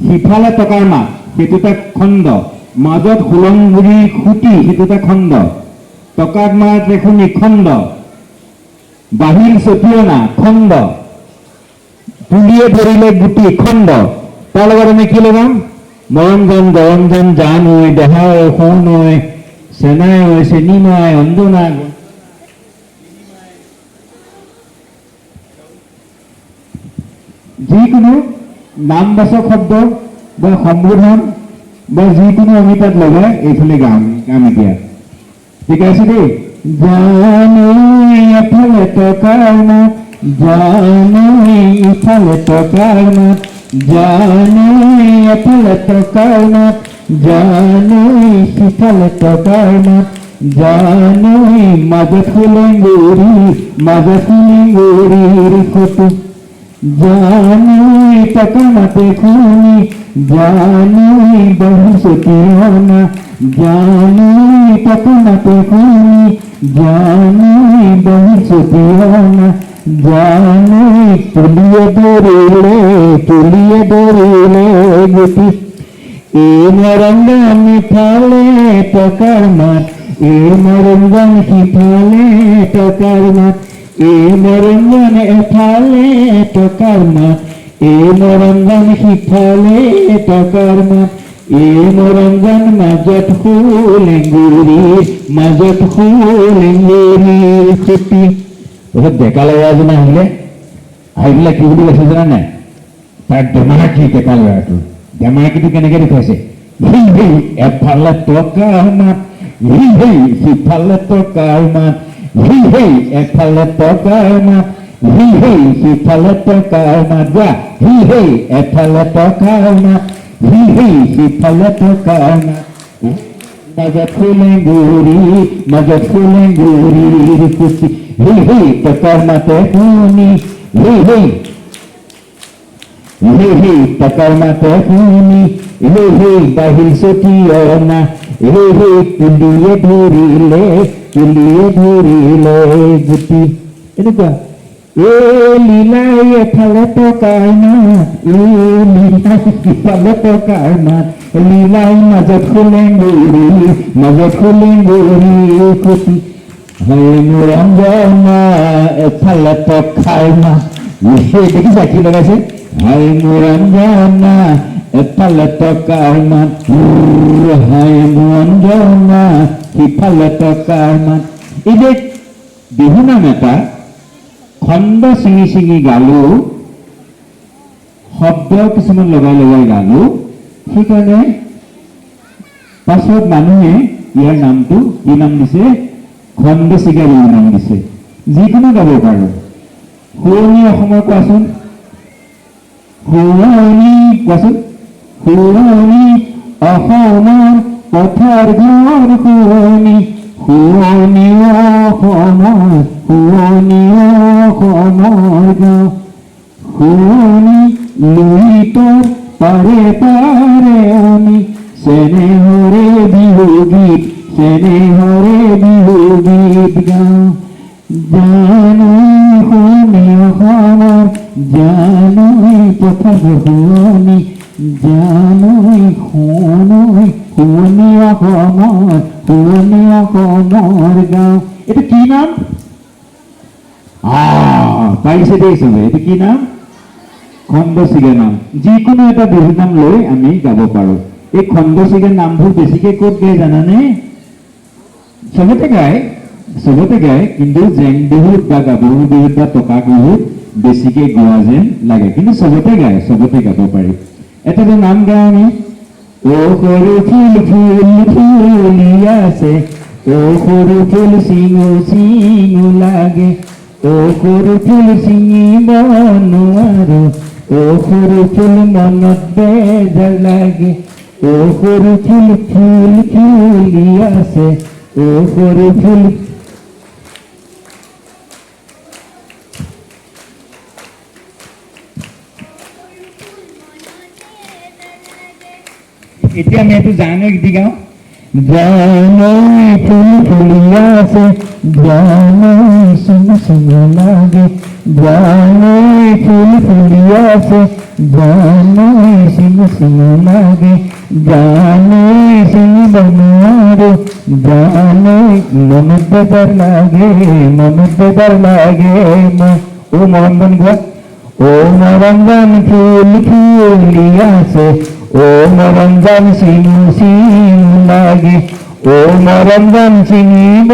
সিফালে টকাৰ মাত সেইটো এটা খণ্ড মাজত হোলংগুৰিৰ খুটি সেইটো এটা খণ্ড টকাৰ মাত শুনি খণ্ড বাঢ়িল চটিয়না খণ্ড পুলিয়ে ধৰিলে গুটি খণ্ড তাৰ লগত আমি কি লগাম মৰম গান গৰম গান জান ঐ দেহা ঐ সোণ ঐ চেনাই ঐ চেনি নাই অঞ্জনা যিকোনো নামবাচক শব্দ বা সম্বোধন বা যিকোনো আমি তাত লগাই এইফালে গাম এতিয়া ঠিক আছে দেই জানুই এফালে টকাৰ মাত জানুই ইফালে টকাৰ মাত জানুই এফালে টকাৰ মাত জানুই সিফালে টকাৰ মাত জানুই মাজত হোলংগুৰিৰ ফটো জানুই টকাৰ মাতে শুনি জানুই বাঢ়িল চটিয়না জানুই টকাৰ মাতে শুনি জানুই বাঢ়িল চটিয়না জানুই পুলিয়ে ধৰিলে গুটি এই মৰংগান ইফালে টকাৰ মাত এই মৰংগান সিফালে টকাৰ মাত এই মৰংগান এফালে টকাৰ মাত এই মৰংগান সিফালে টকাৰ মাত এই মৰংগান মাজত হোলংগুৰিৰ খুটি তাৰপিছত ডেকা ল'ৰা এজনে আহিলে কি বুলি কৈছে জানা নাই তাৰ ডেমাকি ডেকা ল'ৰাটো ডেমাকিটো কেনেকৈ দেখুৱাইছে এফালে টকাৰ মাত সিফালে টকাৰ মাত এফালে টকাৰ মাত সিফালে টকাৰ মাত যা এফালে টকাৰ মাত সিফালে থকা মাজত ফুলেং গুৰিৰ কুচি টকাৰ মাতে শুনি টকাৰ মাতে শুনি বাহিৰ চটিয়না তুলিয়ে ধৰিলে গুটি এনেকুৱা লীলাই এফালে টকাৰ মাত লীলাই সিফালে টকাৰ মাত লীলাই মাজত ফুলেং গুৰি কুচি মোৰ অঞ্জনা এফালে টকাৰ মাত দেখিছা কি লগাইছে মোৰ অঞ্জনা এফালে টকাৰ মাত মোৰ অঞ্জনা সিফালে টকাৰ মাত এই যে বিহুনাম এটা খণ্ড ছিঙি গালো শব্দ কিছুমান লগাই গালো সেইকাৰণে পাছত মানুহে ইয়াৰ নামটো কি নাম দিছে খণ্ড ছিগা বুলি নাম দিছে যিকোনো গাব পাৰো শুৱনি অসমৰ কোৱাচোন শুৱনি অসমৰ পথাৰ ঘৰ শুৱনি শুৱনি লুইতৰ পাৰে আমি চেনেহৰে বিহু গীত গাওঁ জানৈ শুৱনি অসমৰ জানৈ পথাৰ শুৱনি শুৱনি অসমৰ গাওঁ এইটো কি নাম পাৰিছে দেই চবে এইটো কি নাম খণ্ড ছিগা নাম যিকোনো এটা বিহু নাম লৈ আমি গাব পাৰো এই খণ্ড ছিগা নামবোৰ বেছিকে ক'ত গায় জানানে চবতে গায় কিন্তু জেং বিহুত বা গাভৰু বিহুত বা টকা বিহুত বেছিকে গোৱা যেন লাগে কিন্তু চবতে গাব পাৰি এটা যে নাম গাওঁ আমি সৰু ফুল ফুলিয়াছে সৰু ফুল চিঙু লাগে সৰু ফুল চিঙিব নোৱাৰো সৰু ফুল মনত বেজাৰ লাগে সৰু ফুল ফুলিয়াছে সৰু ফুল এতিয়া আমি এইটো জানৈ গীত গাওঁ জানৈ ফুল ফুলিয়াছে জানৈ চিঙু লাগে জানৈ ফুল ফুলিয়াছে জানৈ চিঙু লাগে জানৈ চিঙিব নোৱাৰো জানৈ মনত বেজাৰ লাগে ও মৰঞ্জন গোৱা ও মৰঞ্জন ফুল ফুলিয়াছে ও মৰঞ্জন চিঙু লাগে ও মৰঞ্জন চিঙিব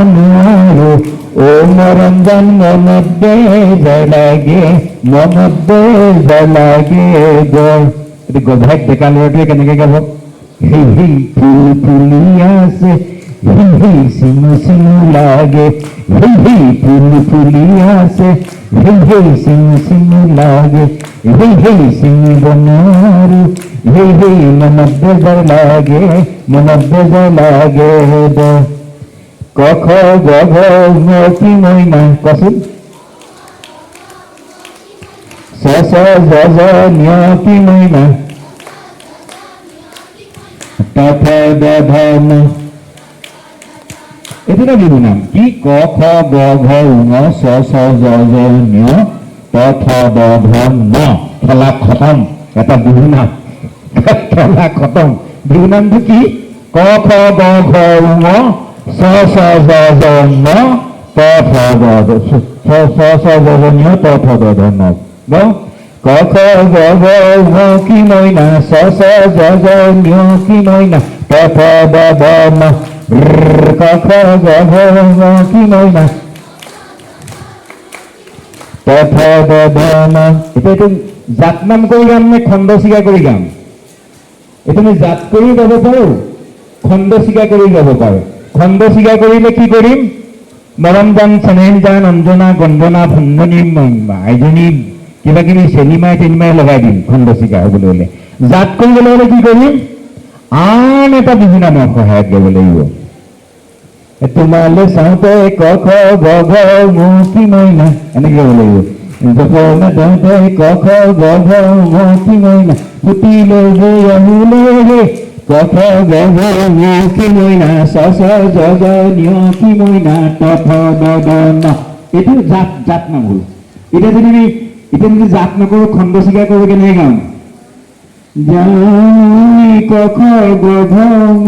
নোৱাৰো ও মৰঞ্জন মনত বেজাৰ লাগে গধাইক ডেকা ল'ৰাটোৱে কেনেকে গাব ফুল ফুলিয়াছে চিঙু লাগে ফুল ফুলিয়াছে চিঙু লাগে চিঙিব নোৱাৰো মনত বেজাৰ লাগে ক খ গ ঘ ঙ কি মইনা কচোন চ ছ জ জ ঞ কি মইনা ত থ দ ধ ন এইটো এটা বিহু নাম কি ক খ গ ঘ ঙ চ ছ জ জ ঞ ত থ দ ধ ন খেলা খতম এটা বিহু নাম খেলা খতম বিহু নামটো কি ক খ গ ঘ ঙ চ ছ জ জ ঞ ত থ দ ঞ ত থ দ ধ ন ক খ গ ঘ ঙ কি মইনা চ ছ জ জ ঞ কি মইনা ত থ দ ধ ন ক খ গ ঘ ঙ কি মইনা ত থ দ ধ ন এইটো জাত নাম কৰি গাম নে খণ্ড ছিগা কৰি গাম এইটো আমি জাত কৰি গাব পাৰো খণ্ড ছিগা কৰি গাব পাৰো খণ্ড ছিগা কৰিলে কি কৰিম মৰম জান চেনেহ জান অঞ্জনা গন্ধনা ভন্দনী আইজনী কিবা কিবি চেনিমাই লগাই দিম খণ্ডচিকা হ'বলৈ হ'লে। জাত কৰিবলৈ হ'লে কি কৰিম? আন এটা বিহু নামৰ সহায়ত গাব লাগিব। তোমালৈ চাওঁতে ক খ গ ঘ মৌ কি মইনা এনেকে গাব লাগিব। জপনা দওঁতে ক খ গ ঘ মৌ কি মইনা ফুটিলে যে আহিলে হে ক খ গ ঘ মৌ কি মইনা চ ছ জ জ নিয় কি মইনা ত থ দ দ ন। এইটো জাত নাম হ'ল। এতিয়া যদি জাত নকৰোঁ খণ্ডচিকা কৰোঁ কেনেকৈ গাম? জানুই ক খ গ ঘ ঙ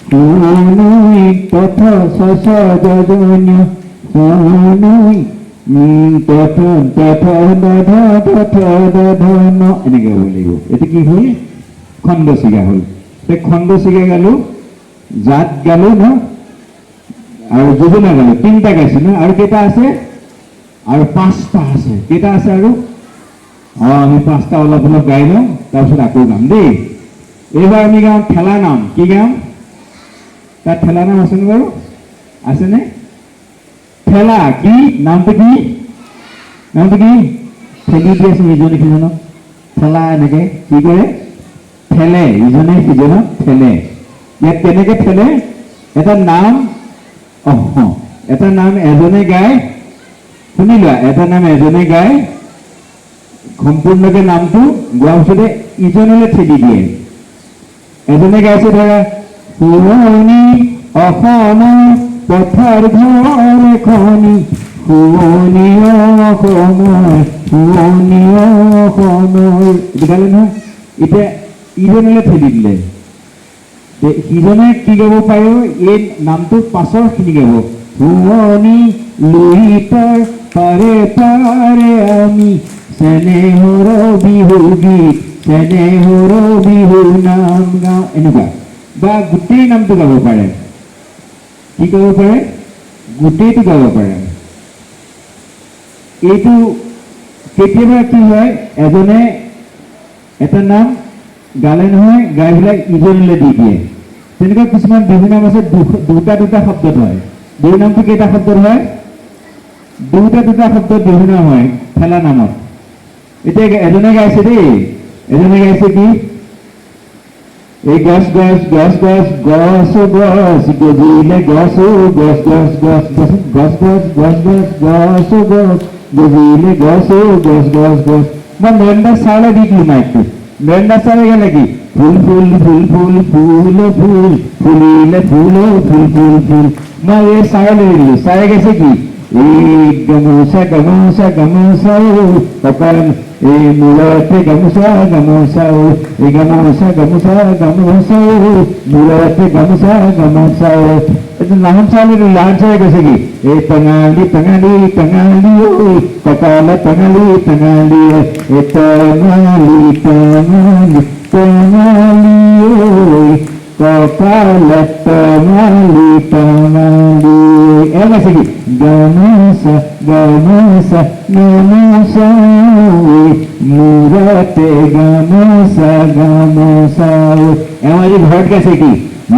শুনুই তথ ছ ছ জ জ ন্য শুনুই তথ তথ দ ধ তথ দ ধ ন এনেকৈ গাব লাগিব। এইটো কি হ'ল? খণ্ডচিকা হ'ল। সেই খণ্ডচিকা গালোঁ, জাত গালোঁ ন, আৰু যোজনা গালোঁ, 3টা গাইছোঁ ন। আৰু কেইটা আছে? আৰু 5টা আছে। কেইটা আছে আৰু? আমি 5টা অলপ গাই লওঁ, তাৰপিছত আকৌ গাম দেই। এইবাৰ আমি গাওঁ ঠেলা নাম। কি গাম? তাত ঠেলা নাম আছেনে বাৰু? আছেনে? ঠেলা কি? নামটো কি? নামটো কি? ঠেলি দি আছোঁ ইজনে সিজনক। ঠেলা এনেকে কি কৰে? ঠেলে, ইজনে সিজনক ঠেলে। ইয়াত কেনেকে ঠেলে? এটা নাম এজনে গায়, শুনি লোৱা, এটা নাম এজনে গায়, সম্পূৰ্ণকে নামটো গোৱাৰ পিছতে ইজনলৈ ঠেলি দিয়ে। এজনে গাইছে ধৰা, শুৱনি অসমৰ পথাৰ ঘৰ এখনি, শুৱনি অসমৰ শুৱনি অসমৰ, এইটো গালে নহয়। এতিয়া ইজনলৈ ঠেলি দিলে, সিজনে কি গাব পাৰে? এই নামটো পাছৰখিনি গাব। শুৱনি লুইতৰ পাৰে পাৰে আমি চেনেহৰ বিহু গীত চেনেহৰ বিহু নাম গাওঁ, এনেকুৱা। বা গোটেই নামটো গাব পাৰে। কি গাব পাৰে? গোটেইটো গাব পাৰে। এইটো কেতিয়াবা কি হয়, এজনে এটা নাম গালে নহয়, গাই পেলাই ইজনলৈ দি দিয়ে। তেনেকুৱা কিছুমান বিহু নাম আছে, দুটা শব্দত হয়। বিহু নামটো কেইটা শব্দত হয়? দুটা শব্দত বিহু নাম হয় ঠেলা নামত। এতিয়া এজনে গাইছে দেই, এজনে গাইছে কি? এই গছ গছ গছ গছ গছ গছ গজিলে গছ গছ গছ গছ গছ গছ গছ গছ গছ গছ গছ গজিলে গছ গছ গছ গছ। মই নৰেন্দ্ৰ ছাৰলৈ দি দিলোঁ মাইকটো। নৰেন্দ্ৰ ছাৰে গালে কি? ফুল ফুল ফুল ফুল ফুল ফুল ফুলিলে ফুল ফুল ফুল ফুল। মই এই ছাৰলৈ দি দিলোঁ। ছাৰে গাইছে কি? এই গামোচা গামোচা গামোচা অকণ এই মূৰতে গামোচা গামোচা এই গামোচা গামোচা গামোচা মূৰতে গামোচা গামোচা। এইটো লাহন চাউল, লাহন চাউলে কৈছে কি? এই টঙালি টঙালি টঙালি কপালে টঙালি টঙালি এই টঙালি টঙালি টঙালি কপালে টঙালি টঙালি। এয়া কৈছে কি? গামোচা গামোচা গামোচা মূৰতে গামোচা গামোচা। এওঁ আজি ঘৰত গাইছে কি?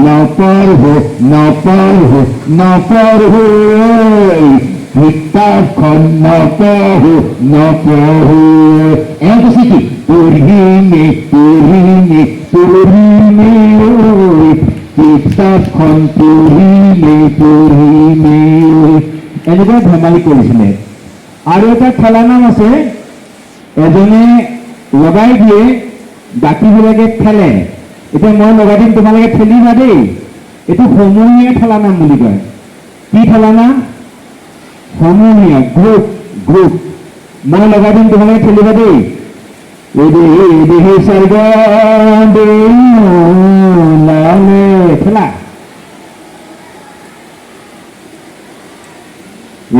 নপঢ়ো নপঢ়ো নপঢ়ো কিতাপখন নপঢ়ো নপঢ়ো। এওঁ কৈছে কি? পঢ়িমে পঢ়িমে পঢ়িমে কিতাপখন পঢ়িমে পঢ়িমে। এনেকুৱা ধেমালি কৰিছিলে। আৰু এটা ঠেলা নাম আছে, এজনে লগাই দিয়ে, বাকীবিলাকে ঠেলে। এতিয়া মই লগাই দিম, তোমালোকে ঠেলিবা দেই। এইটো সমূহীয়া ঠেলা নাম বুলি কয়। কি ঠেলা নাম? সমূহীয়া, গ্ৰুপ গ্ৰুপ। মই লগাই দিম, তোমালোকে ঠেলিবা দেই। ঠেলা।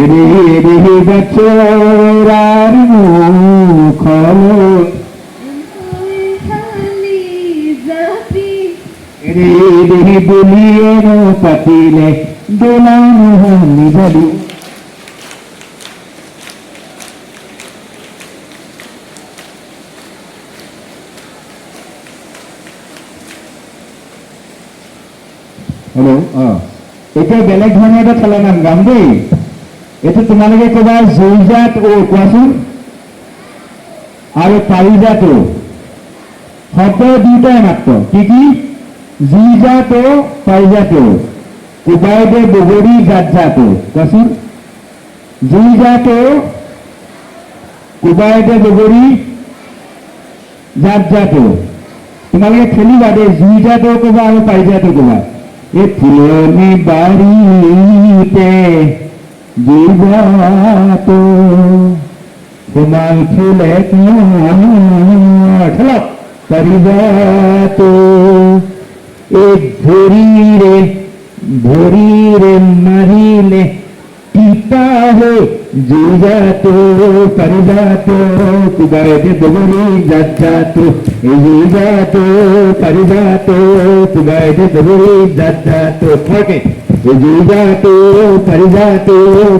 এদেহি বাচ্চার মুখলো এদেহি বলিয়ে পাতিলে দোলানো হানি বালু। হেল্ল', এতিয়া বেলেগ ধৰণৰ এটা ঠেলা নাম গাম দেই। এইটো তোমালোকে ক'বা জুইজাত কোৱাচোন। আৰু পাৰিজাতো শব্দ দুটাই মাত্ৰ কি কি জিজাতো পাৰিজাতো কোবাইদে বগৰী জাতজাতো কোৱাচোন জিজাতো কোবাইদে বগৰী জাতজাতো তোমালোকে খেলিবা দেই জিজাতো ক'বা আৰু পাৰিজাতো ক'বা এই ফুলনি বাৰীতে জিজাতো কোমাল ফুলে খেলক পাৰিজাতো এই ভৰিৰে মাৰিলে পিতা হৈ জিজাতো পাৰিজাতো কোবাইদে বগৰী জাতজাতো জিজাতো পাৰিজাতো কোবাইদে বগৰী জাতজাতো থাকে জিজাতো পাৰিজাতো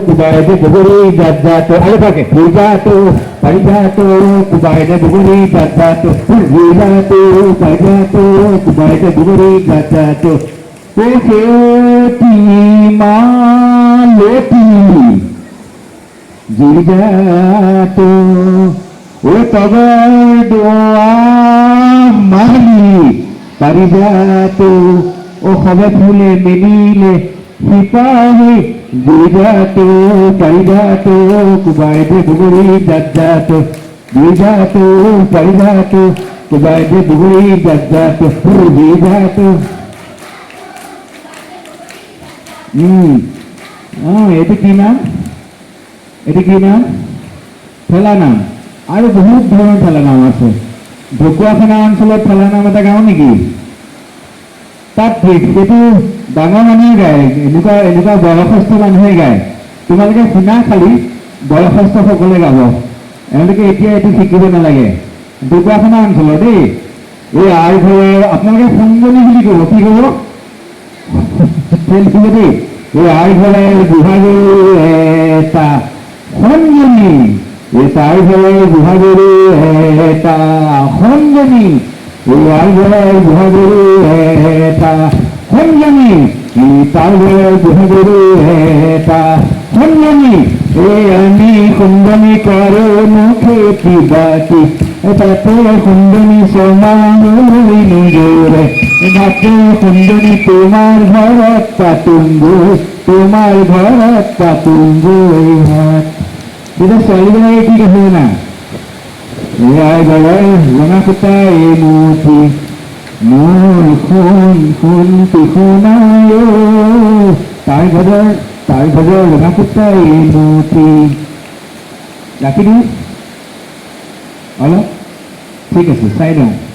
কোবাইদে বগৰী জাতজাতো আৰু থাকে জিজাতো পাৰিজাতো কোবাইদে বগৰী জাতজাতো জিজাতো পাৰিজাতো কোবাইদে বগৰী জাতজাতো সেউতি মালতি জিজাতো তগৰ দোৱা মালি পাৰিজাতো সবে ফুলে মেলিলে সিপাহি জিজাতো পাৰিজাতো কোবাইদে বগৰী জাতজাতো জিজাতো পাৰিজাতো কোবাইদে বগৰী জাতজাতো জিজাতো এইটো কি নাম এইটো কি নাম ঠেলা নাম আৰু বহুত ধৰণৰ ঠেলা নাম আছে ঢকুৱাখানা অঞ্চলত ঠেলা নাম এটা গাওঁ নেকি তাত সেইটো ডাঙৰ মানুহে গায় এনেকুৱা বয়সস্থ মানুহে গায় তোমালোকে শুনা খালি বয়সস্থসকলে গাব এওঁলোকে এতিয়া এইটো শিকিব নালাগে ঢকুৱাখানা অঞ্চলৰ দেই এই আই ঘৰৰ আপোনালোকে সংগনি বুলি ক'ব কি ক'ব দেই এই আই ঘৰৰ বুঢ়াগৰু এটা সংগনি এই তাই ঘৰৰ বুঢ়াগৰু এটা সংগনি এই আই ঘৰৰ বুঢ়াগৰু এটা সংগনি তাৰ ঘৰৰ বুঢ়াগৰু এটা সংগনি এই আমি সংগনি কৰোঁ মুখে কিবাটি তাতে সুন্দনী চমালৈ নিজৰে মাত্ৰ সুন্দনী তোমাৰ ঘৰত পাতুংগৈ তোমাৰ ঘৰত পাতুংগৈ হাত তেতিয়া ছোৱালীজনীয়ে কি কৈছে না এয়াই গলে ৰঙা সূতা এই মুঠি মোৰ সোণ শুনাই তাই ঘৰৰ ৰঙা সূতা এই মুঠি ৰাখি দিওঁ অলপ ঠিক আছে চাই লওঁ